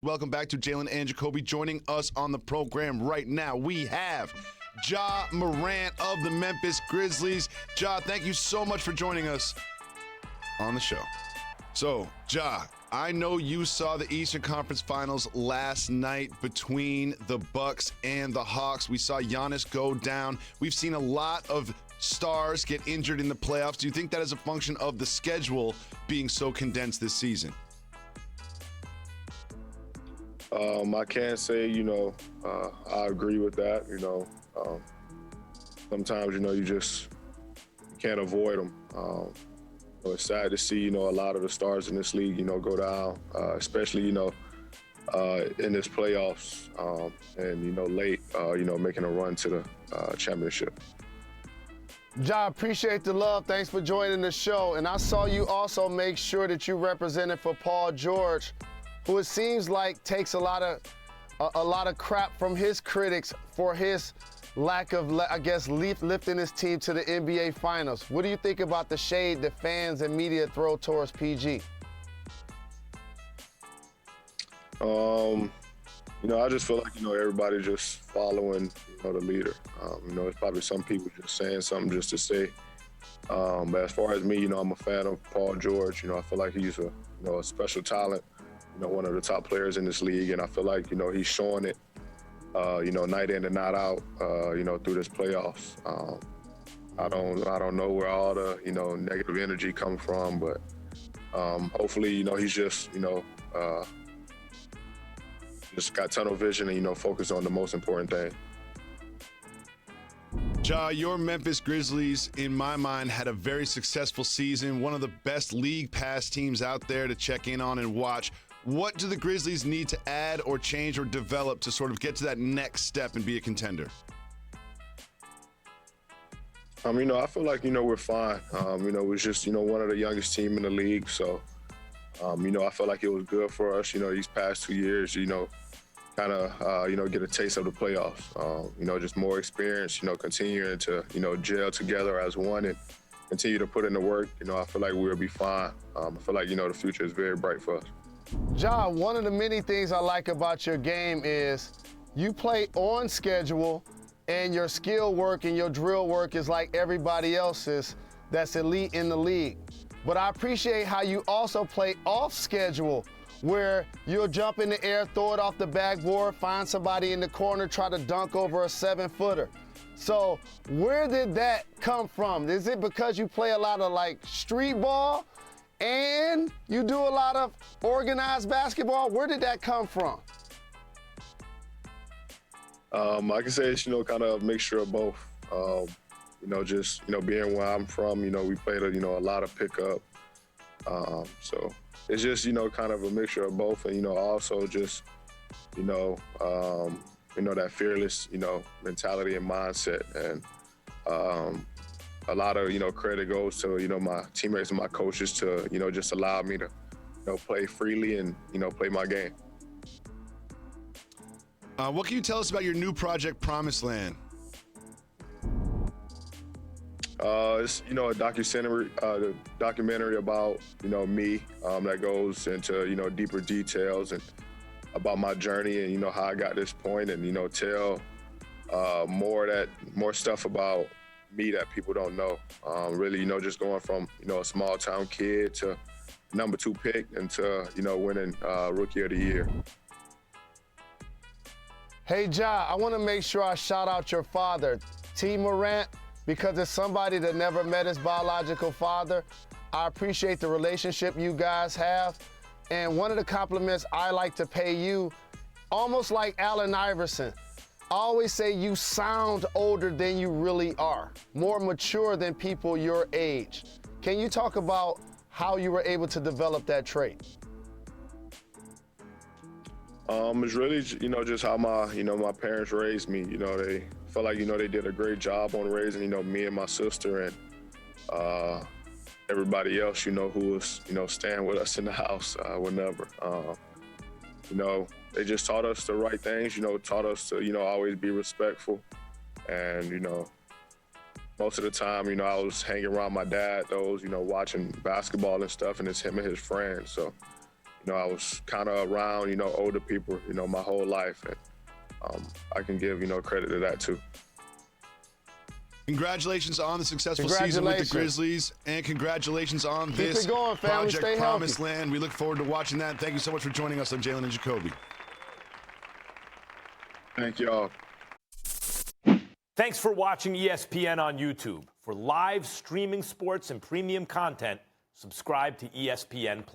Welcome back to Jalen and Jacoby. Joining us on the program right now, we have Ja Morant of the Memphis Grizzlies. Ja, thank you so much for joining us on the show. So, Ja, I know you saw the Eastern Conference Finals last night between the Bucks and the Hawks. We saw Giannis go down. We've seen a lot of stars get injured in the playoffs. Do you think that is a function of the schedule being so condensed this season? I can't say, I agree with that. Sometimes, you just can't avoid them. It's sad to see, a lot of the stars in this league, go down, especially, in this playoffs and, late, making a run to the championship. Ja, appreciate the love. Thanks for joining the show. And I saw you also make sure that you represented for Paul George, who it seems like takes a lot of crap from his critics for his lack of, lifting his team to the NBA Finals. What do you think about the shade that fans and media throw towards PG? I just feel like, everybody just following, the leader. It's probably some people just saying something just to say. But as far as me, I'm a fan of Paul George. I feel like he's a special talent. One of the top players in this league, and I feel like, he's showing it, night in and night out, through this playoffs. I don't know where all the, negative energy comes from, but hopefully, he's just got tunnel vision and, focus on the most important thing. Ja, your Memphis Grizzlies, in my mind, had a very successful season, one of the best league pass teams out there to check in on and watch. What do the Grizzlies need to add or change or develop to sort of get to that next step and be a contender? I feel like, we're fine. We're just, one of the youngest team in the league. So, I feel like it was good for us, these past 2 years, kind of, get a taste of the playoffs. Just more experience, continuing to, gel together as one and continue to put in the work. I feel like we'll be fine. I feel like, the future is very bright for us. Ja, one of the many things I like about your game is you play on schedule and your skill work and your drill work is like everybody else's that's elite in the league. But I appreciate how you also play off schedule where you'll jump in the air, throw it off the backboard, find somebody in the corner, try to dunk over a 7-footer. So where did that come from? Is it because you play a lot of street ball and you do a lot of organized basketball? Where did that come from? I can say it's, kind of a mixture of both. Just, being where I'm from, we played, a lot of pickup. So it's just, kind of a mixture of both. And, also just, that fearless, mentality and mindset. And a lot of, credit goes to, my teammates and my coaches to, just allow me to, play freely and, play my game. What can you tell us about your new project, Promised Land? It's, a documentary about, me that goes into, deeper details and about my journey and, how I got this point and, tell more stuff about me that people don't know. Really, just going from, a small town kid to number 2 pick and to, winning Rookie of the Year. Hey, Ja, I want to make sure I shout out your father, T. Morant, because it's somebody that never met his biological father. I appreciate the relationship you guys have. And one of the compliments I like to pay you, almost like Allen Iverson, I always say you sound older than you really are, more mature than people your age. Can you talk about how you were able to develop that trait? It's really, just how my parents raised me. They felt like, they did a great job on raising, me and my sister and everybody else, who was, staying with us in the house whenever. They just taught us the right things, taught us to, always be respectful. And, most of the time, I was hanging around my dad, watching basketball and stuff, and it's him and his friends. So, I was kind of around, older people, my whole life. And I can give, credit to that too. Congratulations on the successful season with the Grizzlies, and congratulations on this it going, family. Project Stay Promised healthy. Land. We look forward to watching that. Thank you so much for joining us on Jalen and Jacoby. Thank y'all. Thanks for watching ESPN on YouTube. For live streaming sports and premium content, subscribe to ESPN+.